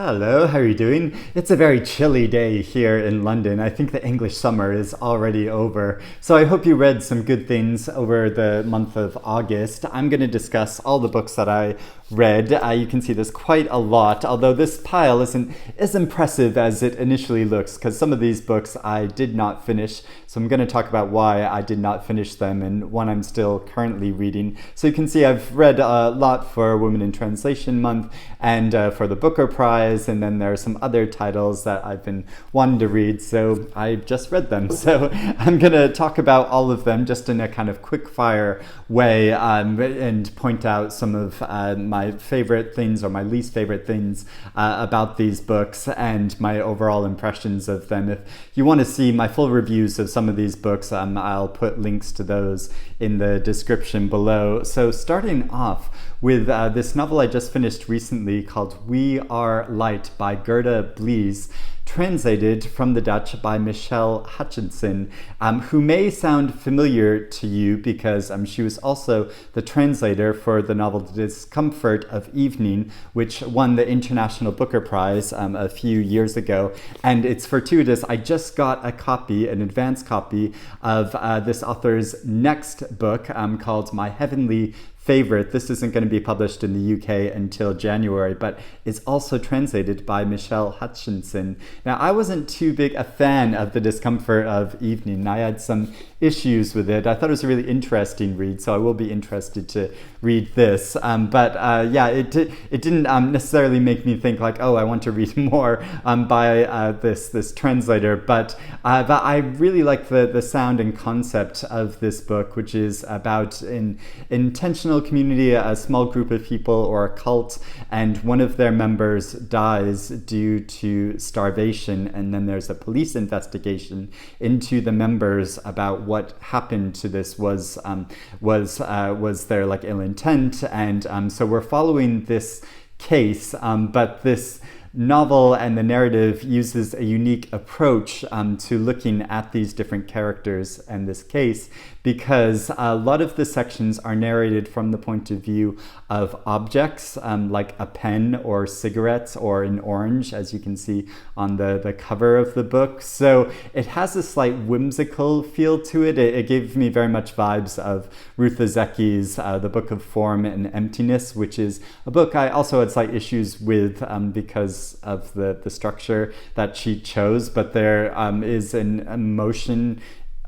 Hello, how are you doing? It's a very chilly day here in London. I think the English summer is already over. So I hope you read some good things over the month of August. I'm going to discuss all the books that I read. You can see there's quite a lot, although this pile isn't as impressive as it initially looks, because some of these books I did not finish. So I'm going to talk about why I did not finish them and one I'm still currently reading. So you can see I've read a lot for Women in Translation Month and for the Booker Prize, and then there are some other titles that I've been wanting to read, so I just read them. So I'm going to talk about all of them just in a kind of quick fire way and point out some of my favorite things or my least favorite things about these books and my overall impressions of them. If you want to see my full reviews of some of these books, I'll put links to those in the description below. So starting off with this novel I just finished recently called We Are Light by Gerda Blees, translated from the Dutch by Michele Hutchinson, who may sound familiar to you because she was also the translator for the novel The Discomfort of Evening, which won the International Booker Prize a few years ago. And it's fortuitous, I just got a copy, an advance copy, of this author's next book called My Heavenly Favorite. This isn't going to be published in the UK until January, but it's also translated by Michele Hutchinson. Now, I wasn't too big a fan of The Discomfort of Evening. I had some issues with it. I thought it was a really interesting read, so I will be interested to read this. It didn't necessarily make me think like, oh, I want to read more by this translator, but I really like the sound and concept of this book, which is about an intentional community, a small group of people or a cult, and one of their members dies due to starvation, and then there's a police investigation into the members about what happened to this. Was there like ill intent, and so we're following this case, but this novel and the narrative uses a unique approach to looking at these different characters and this case, because a lot of the sections are narrated from the point of view of objects, like a pen or cigarettes or an orange, as you can see on the cover of the book. So it has a slight whimsical feel to it. It gave me very much vibes of Ruth Ozeki's The Book of Form and Emptiness, which is a book I also had slight issues with because of the structure that she chose, but there is an emotion,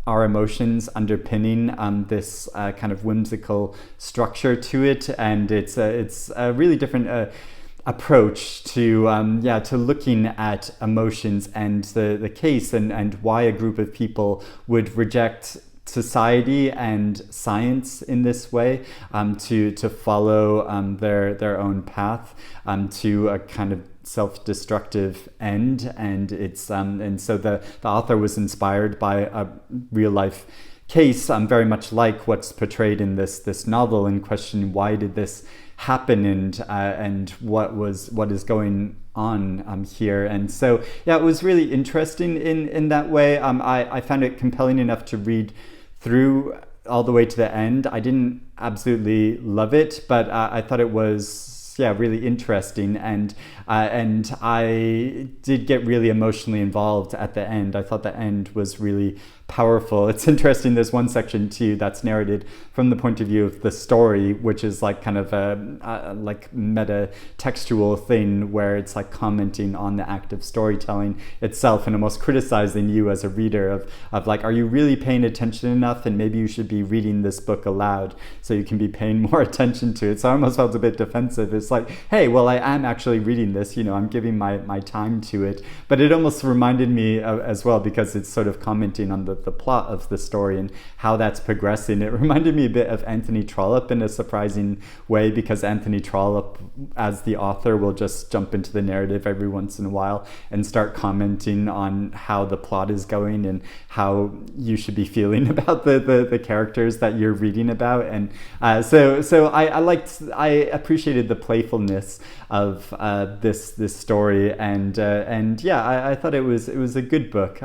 our emotions underpinning this kind of whimsical structure to it, and it's a really different approach to looking at emotions and the case and why a group of people would reject society and science in this way, to follow their own path to a kind of self-destructive end. And it's and so the author was inspired by a real life case, very much like what's portrayed in this novel, and questioning why did this happen, and what is going on here. And so it was really interesting in that way. I found it compelling enough to read through all the way to the end. I didn't absolutely love it, but I thought it was really interesting, and I did get really emotionally involved at the end. I thought the end was really powerful. It's interesting, there's one section too that's narrated from the point of view of the story, which is like kind of a like meta textual thing where it's like commenting on the act of storytelling itself and almost criticizing you as a reader of like, are you really paying attention enough, and maybe you should be reading this book aloud so you can be paying more attention to it. So I almost felt a bit defensive. It's like, hey, well, I am actually reading this, I'm giving my time to it. But it almost reminded me as well, because it's sort of commenting on the plot of the story and how that's progressing. It reminded me a bit of Anthony Trollope in a surprising way, because Anthony Trollope, as the author, will just jump into the narrative every once in a while and start commenting on how the plot is going and how you should be feeling about the characters that you're reading about. And so I appreciated the playfulness of this story, and I thought it was a good book,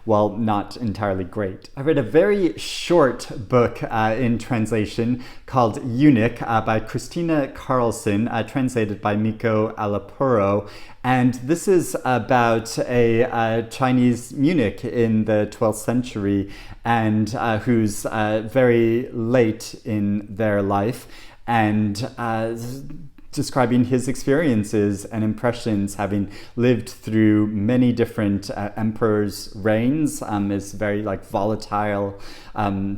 while not entirely entirely great. I read a very short book in translation called Eunuch by Kristina Carlson, translated by Mikko Alapuro. And this is about a Chinese eunuch in the 12th century and who's very late in their life, and describing his experiences and impressions having lived through many different emperors' reigns. Is very volatile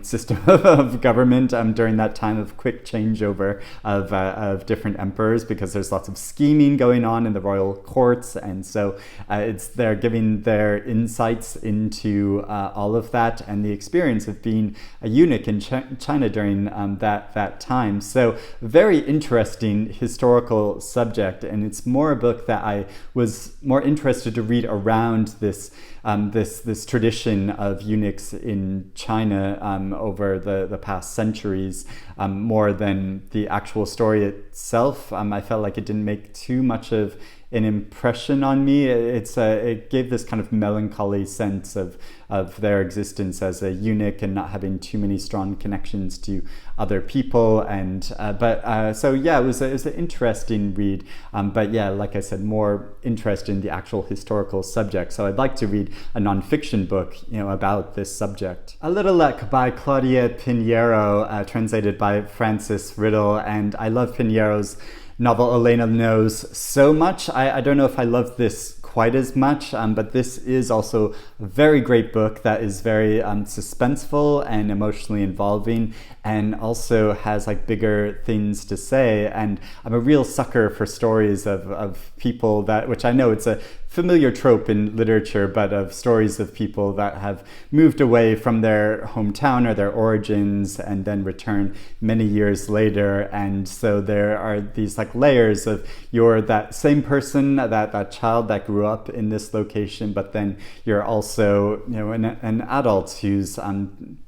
system of government during that time of quick changeover of different emperors, because there's lots of scheming going on in the royal courts, and so they're giving their insights into all of that and the experience of being a eunuch in China during that time. So very interesting historical subject, and it's more a book that I was more interested to read around this tradition of eunuchs in China over the past centuries, more than the actual story itself. I felt like it didn't make too much of an impression on me. It gave this kind of melancholy sense of their existence as a eunuch and not having too many strong connections to other people. And so yeah, it was an interesting read. But yeah, like I said, more interest in the actual historical subject. So I'd like to read a nonfiction book, about this subject. A Little Luck by Claudia Pineiro, translated by Francis Riddle. And I love Pineiro's novel Elena Knows so much. I don't know if I love this quite as much, but this is also a very great book that is very suspenseful and emotionally involving, and also has bigger things to say. And I'm a real sucker for stories of people that, which I know it's a familiar trope in literature, but of stories of people that have moved away from their hometown or their origins and then return many years later. And so there are these layers of you're that same person, that child that grew up in this location, but then you're also an adult who's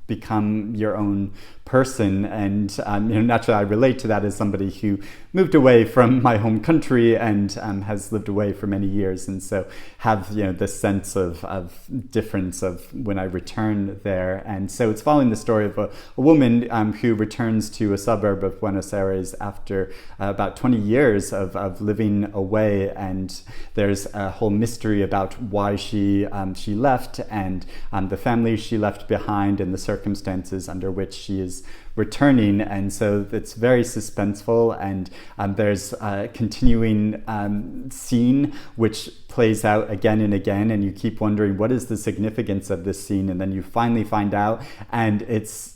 become your own person. And naturally I relate to that as somebody who moved away from my home country and has lived away for many years, and so have this sense of difference of when I return there. And so it's following the story of a woman who returns to a suburb of Buenos Aires after about 20 years of living away, and there's a whole mystery about why she left, and the family she left behind, and the circumstances under which she is returning. And so it's very suspenseful, and there's a continuing scene which plays out again and again, and you keep wondering what is the significance of this scene, and then you finally find out, and it's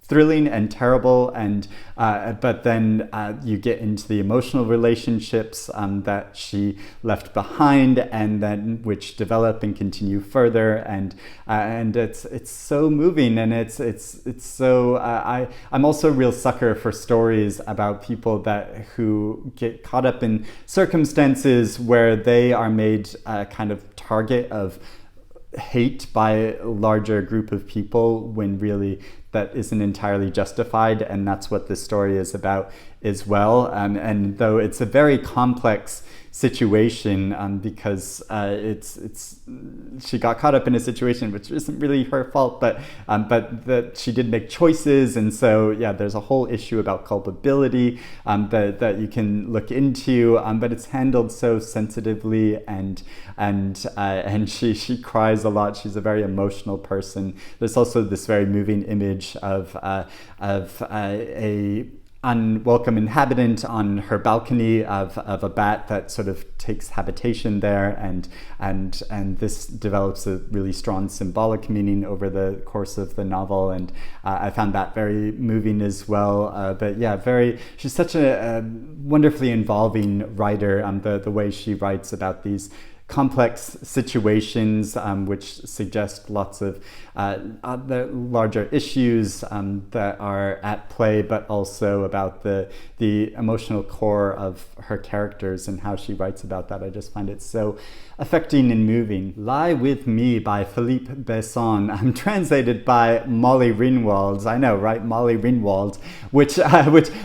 thrilling and terrible, and but then you get into the emotional relationships that she left behind, and then which develop and continue further, and it's so moving, and it's so I'm also a real sucker for stories about people who get caught up in circumstances where they are made a kind of target of hate by a larger group of people, when really that isn't entirely justified. And that's what this story is about as well. And though it's a very complex situation, because she got caught up in a situation which isn't really her fault, but that she did make choices, and so yeah, there's a whole issue about culpability that you can look into, but it's handled so sensitively, and she cries a lot. She's a very emotional person. There's also this very moving image of a unwelcome inhabitant on her balcony of a bat that sort of takes habitation there, and this develops a really strong symbolic meaning over the course of the novel, and I found that very moving as well. But yeah, she's such a wonderfully involving writer. The way she writes about these complex situations, which suggest lots of other larger issues that are at play, but also about the emotional core of her characters and how she writes about that. I just find it so affecting and moving. Lie With Me by Philippe Besson, translated by Molly Ringwald. I know, right? Molly Ringwald, which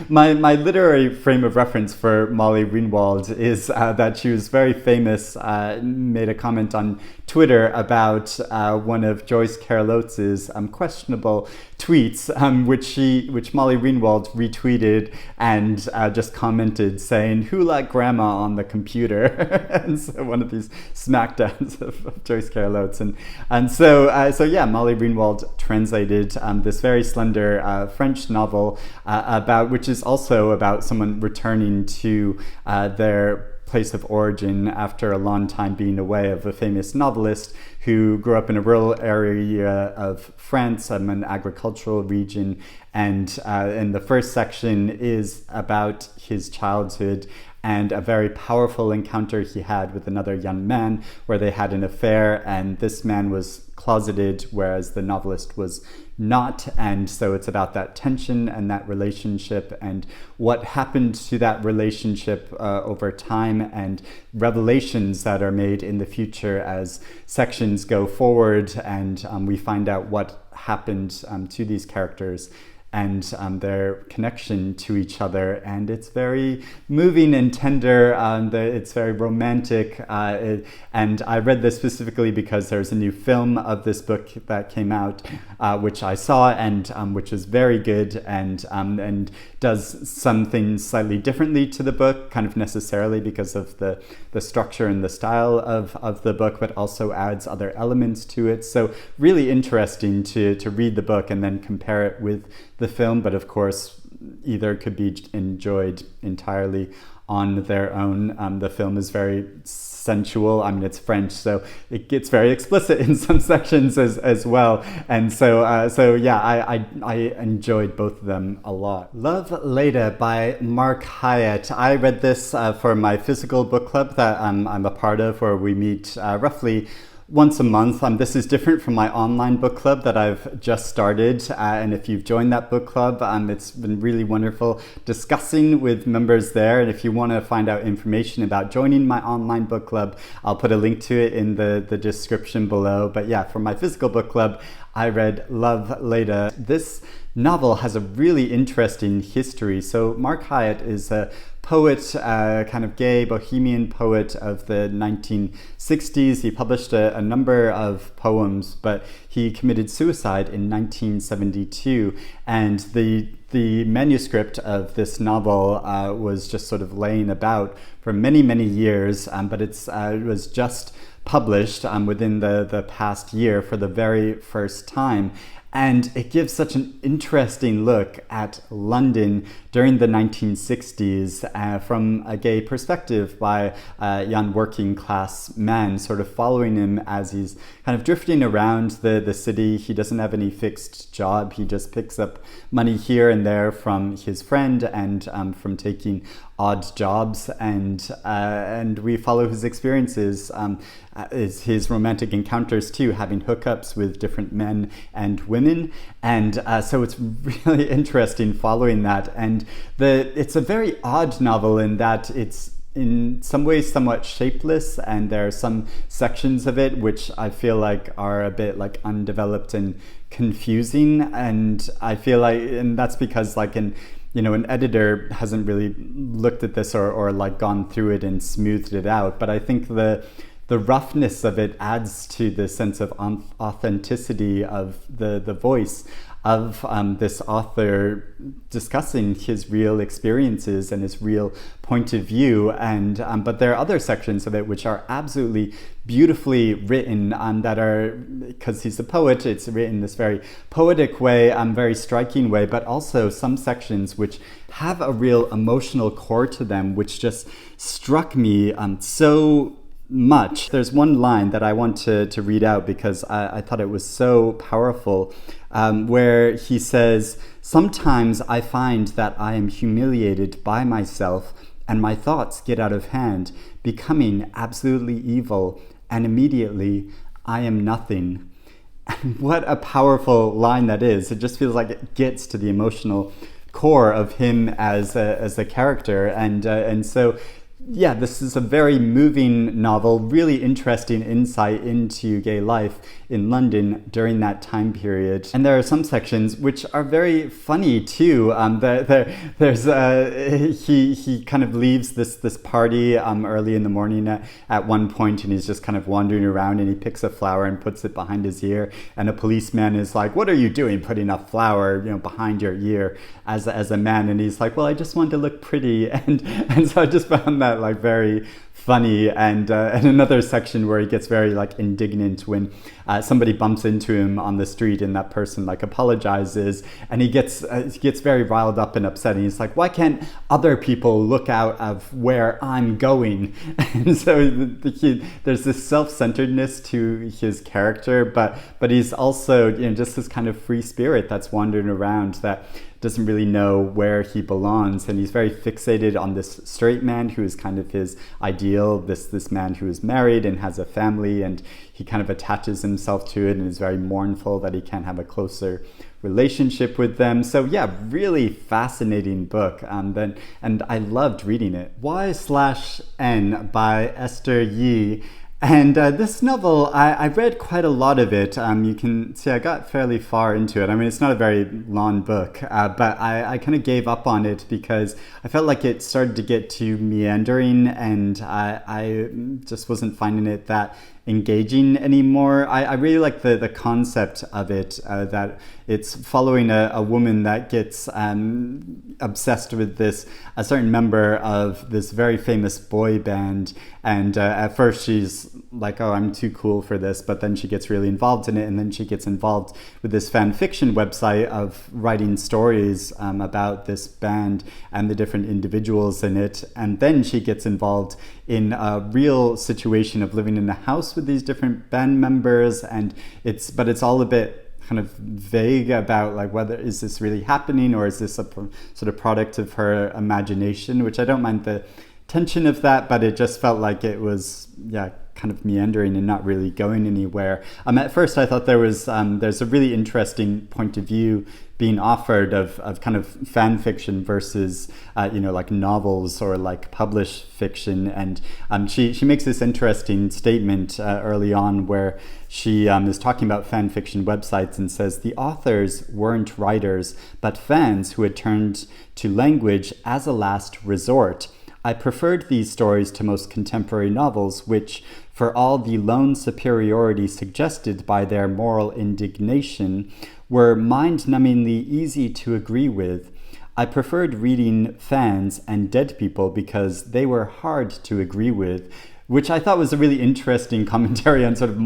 my literary frame of reference for Molly Ringwald is that she was very famous made a comment on Twitter about one of Joyce Carol Oates's questionable tweets, which Molly Ringwald retweeted and just commented saying, "Who let grandma on the computer?" And so one of these smackdowns of Joyce Carol Oates. And so yeah, Molly Ringwald translated this very slender French novel which is also about someone returning to their place of origin after a long time being away, of a famous novelist who grew up in a rural area of France, an agricultural region. And the first section is about his childhood and a very powerful encounter he had with another young man where they had an affair, and this man was closeted, whereas the novelist was not. And so it's about that tension and that relationship and what happened to that relationship over time, and revelations that are made in the future as sections go forward, and we find out what happened to these characters and their connection to each other. And it's very moving and tender. It's very romantic. And I read this specifically because there's a new film of this book that came out, which I saw, and which is very good, and does some things slightly differently to the book, kind of necessarily because of the structure and the style of the book, but also adds other elements to it. So really interesting to read the book and then compare it with the film, but of course either could be enjoyed entirely on their own. The film is very sensual. I mean, it's French, so it gets very explicit in some sections as well. And so yeah, I enjoyed both of them a lot. Love Leda by Mark Hyatt. I read this for my physical book club that I'm a part of, where we meet roughly once a month. This is different from my online book club that I've just started. And if you've joined that book club, it's been really wonderful discussing with members there. And if you want to find out information about joining my online book club, I'll put a link to it in the description below. But yeah, for my physical book club, I read Love Leda. This novel has a really interesting history. So Mark Hyatt is a poet, kind of gay bohemian poet of the 1960s. He published a number of poems, but he committed suicide in 1972. And the manuscript of this novel was just sort of laying about for many, many years, but it was just published within the past year for the very first time. And it gives such an interesting look at London during the 1960s from a gay perspective by a young working class man, sort of following him as he's kind of drifting around the city. He doesn't have any fixed job. He just picks up money here and there from his friend and from taking odd jobs, and we follow his experiences, his romantic encounters too, having hookups with different men and women, and so it's really interesting following that. And it's a very odd novel in that it's in some ways somewhat shapeless, and there are some sections of it which I feel like are a bit like undeveloped and confusing, and I feel like, and that's because like an editor hasn't really looked at this or like gone through it and smoothed it out. But I think the roughness of it adds to the sense of authenticity of the voice of this author discussing his real experiences and his real point of view. And but there are other sections of it which are absolutely beautifully written, that are, because he's a poet, it's written in this very poetic way, very striking way, but also some sections which have a real emotional core to them, which just struck me so much. There's one line that I want to read out because I thought it was so powerful, where he says, "Sometimes I find that I am humiliated by myself and my thoughts get out of hand, becoming absolutely evil, and immediately I am nothing." And what a powerful line that is. It just feels like it gets to the emotional core of him as a character. And so yeah, this is a very moving novel, really interesting insight into gay life in London during that time period. And there are some sections which are very funny too. He kind of leaves this party early in the morning at one point, and he's just kind of wandering around, and he picks a flower and puts it behind his ear, and a policeman is like, "What are you doing putting a flower, behind your ear as a man?" And he's like, "Well, I just wanted to look pretty." And so I just found that like very funny. And another section where he gets very like indignant when somebody bumps into him on the street, and that person like apologizes, and he gets very riled up and upset, and he's like, "Why can't other people look out of where I'm going?" And so there's this self-centeredness to his character, but he's also just this kind of free spirit that's wandering around that doesn't really know where he belongs, and he's very fixated on this straight man who is kind of his ideal, this man who is married and has a family, and he kind of attaches himself to it and is very mournful that he can't have a closer relationship with them. So yeah, really fascinating book, and I loved reading it. Y/N by Esther Li. And this novel, I read quite a lot of it. You can see I got fairly far into it. I mean, it's not a very long book, but I kind of gave up on it because I felt like it started to get too meandering, and I just wasn't finding it that engaging anymore. I really like the concept of it, that it's following a woman that gets obsessed with a certain member of this very famous boy band, and at first she's like, "Oh, I'm too cool for this," but then she gets really involved in it, and then she gets involved with this fan fiction website of writing stories about this band and the different individuals in it, and then she gets involved in a real situation of living in a house with these different band members, and it's all a bit kind of vague about like whether is this really happening or is this a sort of product of her imagination, which I don't mind the tension of that, but it just felt like it was kind of meandering and not really going anywhere. At first I thought there's a really interesting point of view being offered of kind of fan fiction versus like novels or like published fiction, and she makes this interesting statement early on where she is talking about fan fiction websites and says the authors weren't writers but fans who had turned to language as a last resort. I preferred these stories to most contemporary novels, which, for all the lone superiority suggested by their moral indignation, were mind-numbingly easy to agree with. I preferred reading fans and dead people because they were hard to agree with, which I thought was a really interesting commentary on sort of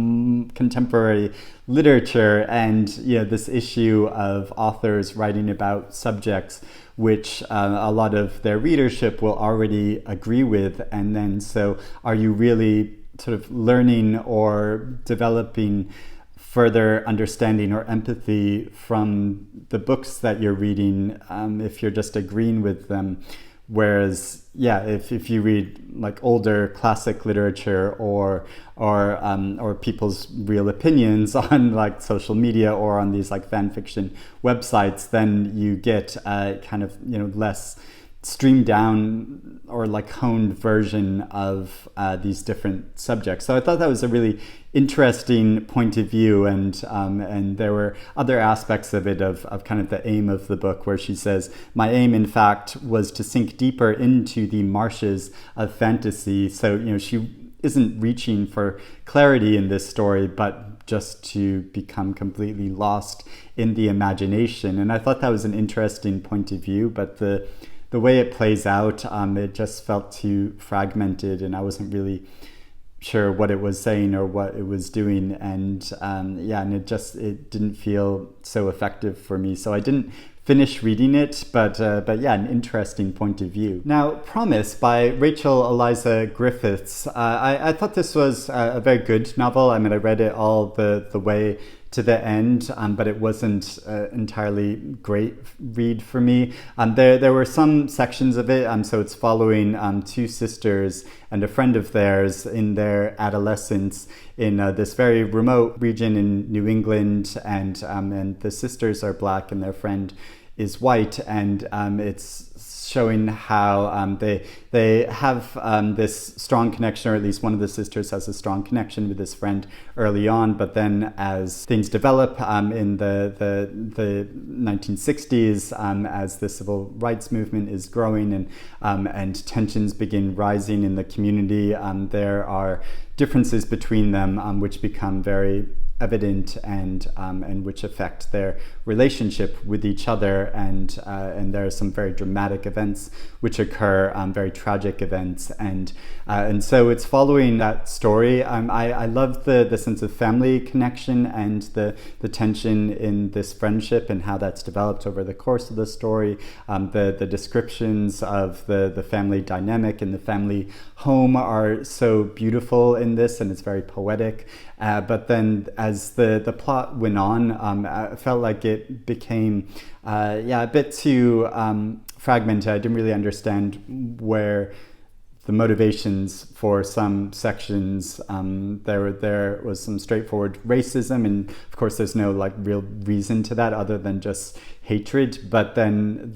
contemporary literature and this issue of authors writing about subjects which a lot of their readership will already agree with, and then so are you really sort of learning or developing further understanding or empathy from the books that you're reading if you're just agreeing with them? Whereas, if you read like older classic literature or people's real opinions on like social media or on these like fan fiction websites, then you get kind of less streamed down or like honed version of these different subjects. So I thought that was a really interesting point of view, and there were other aspects of it of kind of the aim of the book, where she says, "My aim, in fact, was to sink deeper into the marshes of fantasy." So she isn't reaching for clarity in this story, but just to become completely lost in the imagination. And I thought that was an interesting point of view, but the way it plays out, it just felt too fragmented, and I wasn't really sure what it was saying or what it was doing, and it didn't feel so effective for me. So I didn't finish reading it, but an interesting point of view. Now, Promise by Rachel Eliza Griffiths. I thought this was a very good novel. I mean, I read it all the way to the end, but it wasn't entirely great read for me. There were some sections of it, so it's following two sisters and a friend of theirs in their adolescence in this very remote region in New England, and the sisters are black and their friend is white, and it's showing how they have this strong connection, or at least one of the sisters has a strong connection with this friend early on, but then as things develop in the 1960s, as the civil rights movement is growing and tensions begin rising in the community, there are differences between them which become very evident and which affect their relationship with each other, and there are some very dramatic events which occur, very tragic events, and so it's following that story. I love the sense of family connection and the tension in this friendship and how that's developed over the course of the story. The descriptions of the family dynamic and the family home are so beautiful in this, and it's very poetic. But then as the plot went on, I felt like it became a bit too fragmented. I didn't really understand where the motivations for some sections. There was some straightforward racism, and of course there's no like real reason to that other than just hatred. But then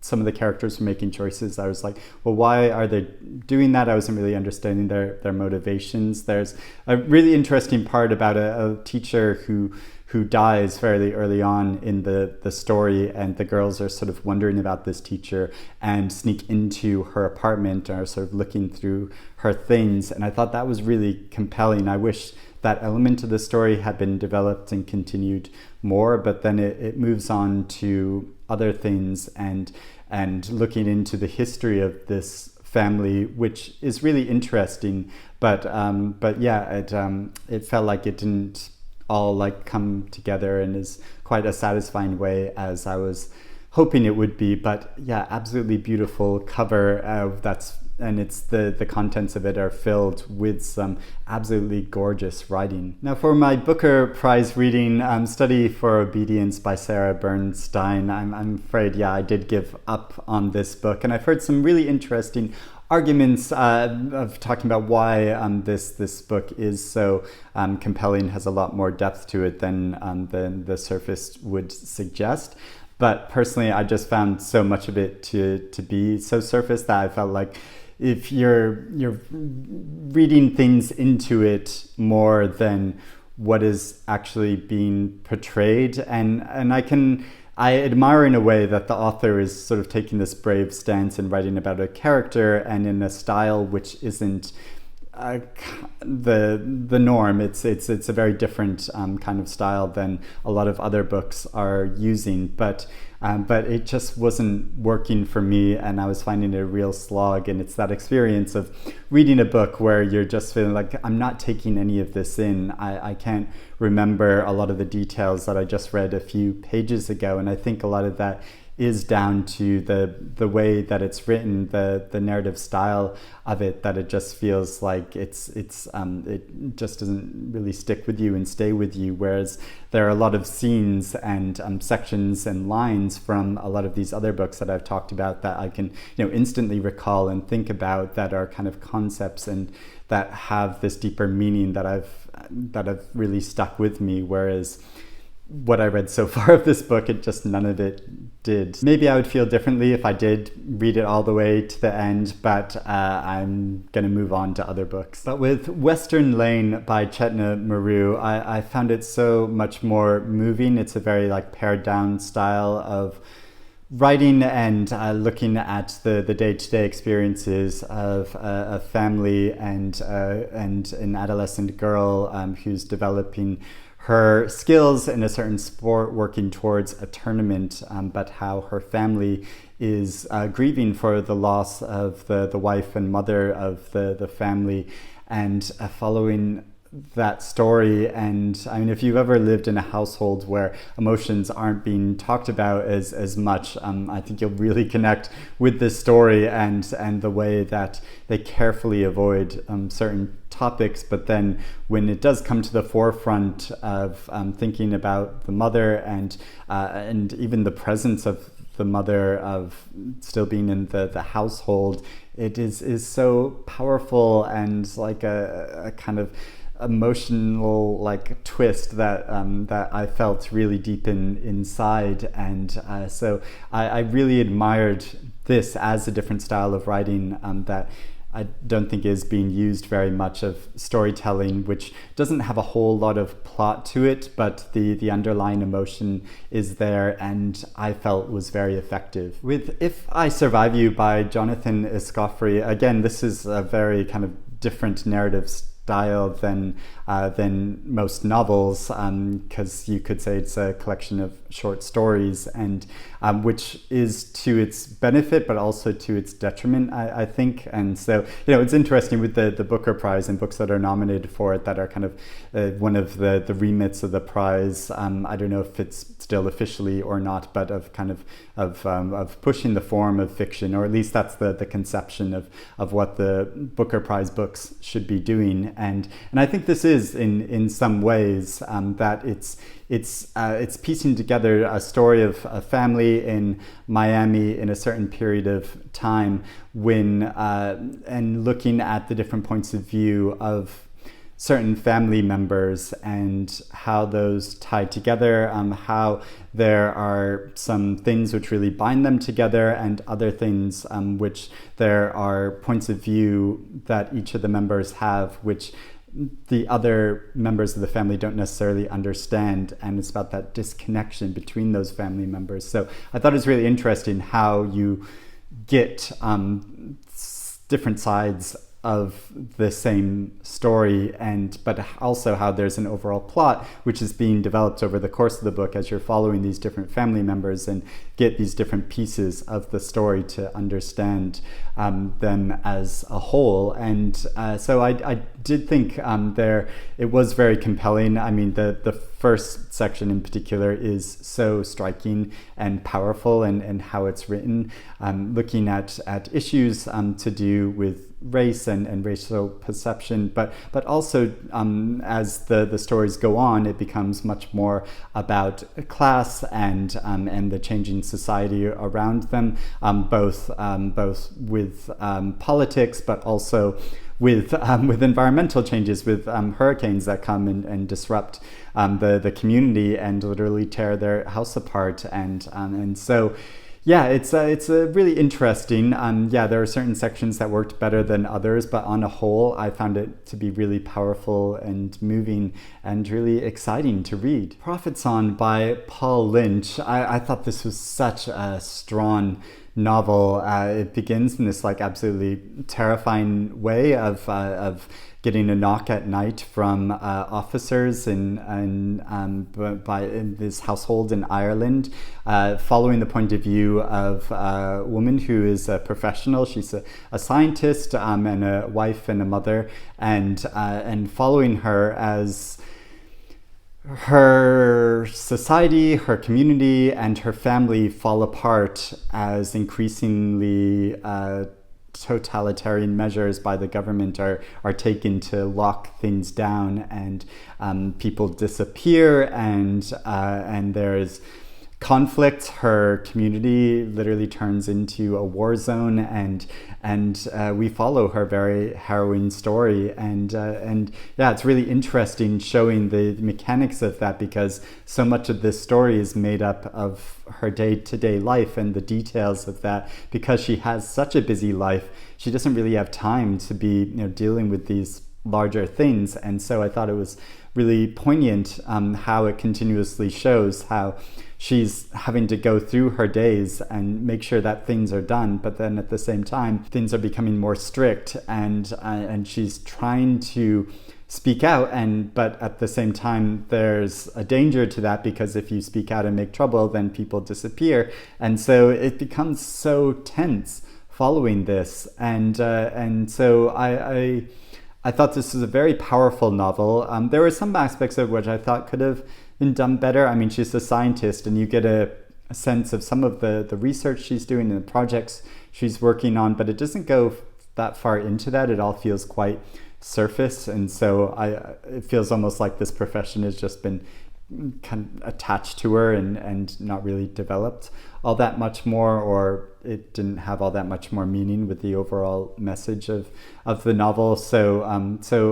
some of the characters were making choices. I was like, well, why are they doing that? I wasn't really understanding their motivations. There's a really interesting part about a teacher who dies fairly early on in the story, and the girls are sort of wondering about this teacher and sneak into her apartment, or sort of looking through her things. And I thought that was really compelling. I wish that element of the story had been developed and continued more, but then it moves on to other things and looking into the history of this family, which is really interesting. But yeah, it felt like it didn't all like come together in as quite a satisfying way as I was hoping it would be. But yeah, absolutely beautiful cover. And it's the contents of it are filled with some absolutely gorgeous writing. Now for my Booker Prize reading, Study for Obedience by Sarah Bernstein, I'm afraid, I did give up on this book, and I've heard some really interesting arguments of talking about why this book is so compelling, has a lot more depth to it than the surface would suggest. But personally, I just found so much of it to be so surface that I felt like if you're reading things into it more than what is actually being portrayed, and I admire in a way that the author is sort of taking this brave stance and writing about a character and in a style which isn't the norm. It's a very different kind of style than a lot of other books are using, but it just wasn't working for me, and I was finding it a real slog. And it's that experience of reading a book where you're just feeling like, I'm not taking any of this in. I can't remember a lot of the details that I just read a few pages ago, and I think a lot of that is down to the way that it's written, the narrative style of it, that it just feels like it just doesn't really stick with you and stay with you. Whereas there are a lot of scenes and sections and lines from a lot of these other books that I've talked about that I can instantly recall and think about, that are kind of concepts and that have this deeper meaning that have really stuck with me. Whereas what I read so far of this book, none of it did. Maybe I would feel differently if I did read it all the way to the end, but I'm going to move on to other books. But with Western Lane by Chetna Maroo, I found it so much more moving. It's a very pared down style of writing and looking at the day-to-day experiences of a family and an adolescent girl who's developing her skills in a certain sport, working towards a tournament, but how her family is grieving for the loss of the wife and mother of the family, and following that story. And I mean, if you've ever lived in a household where emotions aren't being talked about as much, I think you'll really connect with this story and the way that they carefully avoid certain topics. But then when it does come to the forefront of thinking about the mother and even the presence of the mother, of still being in the household, it is so powerful, and like a kind of emotional twist that I felt really deep inside. And so I really admired this as a different style of writing that I don't think is being used very much, of storytelling, which doesn't have a whole lot of plot to it, but the underlying emotion is there, and I felt was very effective. With If I Survive You by Jonathan Escoffery, again, this is a very kind of different narrative style than most novels, because you could say it's a collection of short stories, and which is to its benefit but also to its detriment, I think. And so, it's interesting with the Booker Prize and books that are nominated for it that are kind of one of the remits of the prize. I don't know if it's still officially or not, but of kind of pushing the form of fiction, or at least that's the conception of what the Booker Prize books should be doing. And I think this is in some ways that it's piecing together a story of a family in Miami in a certain period of time when and looking at the different points of view of certain family members and how those tie together, how there are some things which really bind them together and other things which there are points of view that each of the members have which the other members of the family don't necessarily understand, and it's about that disconnection between those family members. So I thought it was really interesting how you get different sides of the same story, but also how there's an overall plot which is being developed over the course of the book as you're following these different family members and get these different pieces of the story to understand them as a whole. And so I did think it was very compelling. I mean, the first section in particular is so striking and powerful, and how it's written, looking at issues to do with race and racial perception, but also as the stories go on, it becomes much more about class and the changing society around them, both with politics, but also with environmental changes, with hurricanes that come and disrupt the community and literally tear their house apart, and so. Yeah, it's really interesting. There are certain sections that worked better than others, but on a whole, I found it to be really powerful and moving and really exciting to read. Prophet Song by Paul Lynch. I thought this was such a strong novel. It begins in this absolutely terrifying way of getting a knock at night from officers in this household in Ireland, following the point of view of a woman who is a professional. She's a scientist and a wife and a mother, and following her as her society, her community, and her family fall apart as increasingly totalitarian measures by the government are taken to lock things down, and people disappear, and there's conflict. Her community literally turns into a war zone, and we follow her very harrowing story, and it's really interesting showing the mechanics of that, because so much of this story is made up of her day-to-day life and the details of that. Because she has such a busy life, she doesn't really have time to be dealing with these larger things. And so I thought it was really poignant how it continuously shows how she's having to go through her days and make sure that things are done, but then at the same time things are becoming more strict, and she's trying to speak out, but at the same time there's a danger to that, because if you speak out and make trouble, then people disappear, and so it becomes so tense following this, and so I thought this was a very powerful novel. There were some aspects of which I thought could have been done better. I mean, she's a scientist, and you get a sense of some of the research she's doing and the projects she's working on, but it doesn't go that far into that. It all feels quite surface, and so it feels almost like this profession has just been kind of attached to her and not really developed all that much more, or it didn't have all that much more meaning with the overall message of the novel. So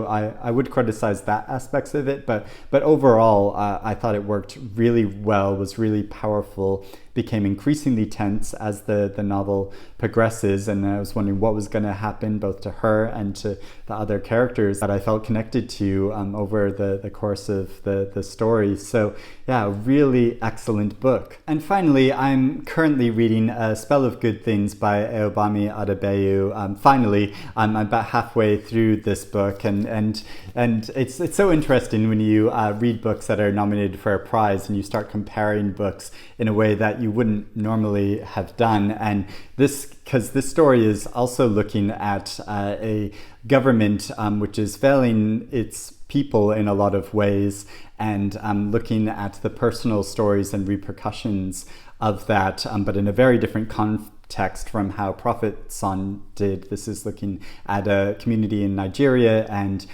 I would criticize that aspects of it, but overall I thought it worked really well, was really powerful, became increasingly tense as the novel progresses, and I was wondering what was going to happen both to her and to the other characters that I felt connected to over the course of the story. So yeah, really excellent book. And finally, I'm currently reading A Spell of Good Things by Ayobami Adebayo. Finally, I'm about halfway through this book, and it's so interesting when you read books that are nominated for a prize and you start comparing books in a way that you wouldn't normally have done. And because this story is also looking at a government which is failing its people in a lot of ways, and looking at the personal stories and repercussions of that, but in a very different context from how Prophet Son did. This is looking at a community in Nigeria and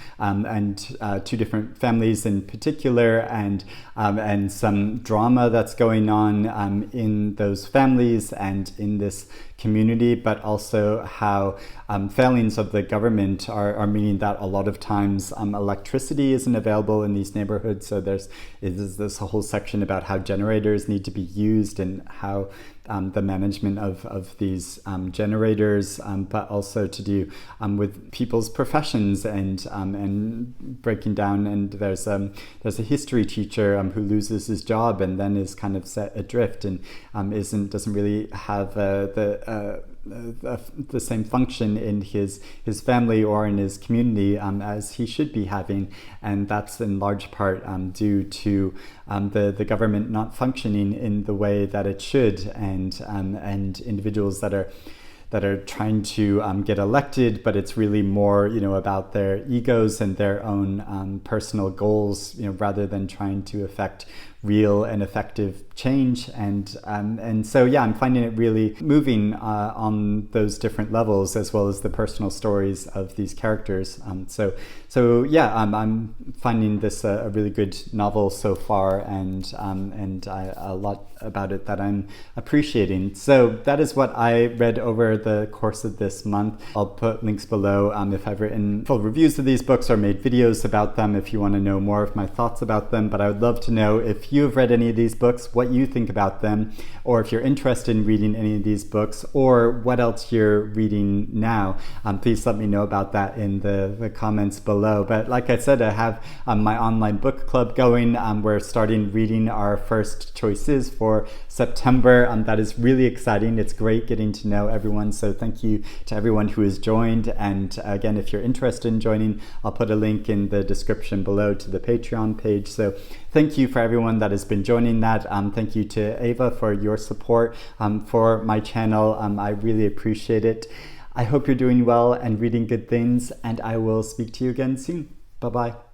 two different families in particular, and some drama that's going on in those families and in this community, but also how failings of the government are meaning that a lot of times electricity isn't available in these neighborhoods. So there's this whole section about how generators need to be used and how the management of these generators, but also to do with people's professions and breaking down. And there's a history teacher who loses his job and then is kind of set adrift and doesn't really have the same function in his family or in his community as he should be having, and that's in large part due to the government not functioning in the way that it should, and individuals that are trying to get elected, but it's really more about their egos and their own personal goals, rather than trying to affect real and effective change. And so yeah, I'm finding it really moving on those different levels, as well as the personal stories of these characters. So yeah, I'm finding this a really good novel so far, and a lot about it that I'm appreciating. So that is what I read over the course of this month. I'll put links below if I've written full reviews of these books or made videos about them, if you want to know more of my thoughts about them. But I would love to know if you have read any of these books, what you think about them, or if you're interested in reading any of these books, or what else you're reading now. Please let me know about that in the comments below. But like I said, I have my online book club going. We're starting reading our first choices for September. That is really exciting. It's great getting to know everyone. So thank you to everyone who has joined. And again, if you're interested in joining, I'll put a link in the description below to the Patreon page. So thank you for everyone that has been joining that. Thank you to Ava for your support for my channel. I really appreciate it. I hope you're doing well and reading good things, and I will speak to you again soon. Bye-bye.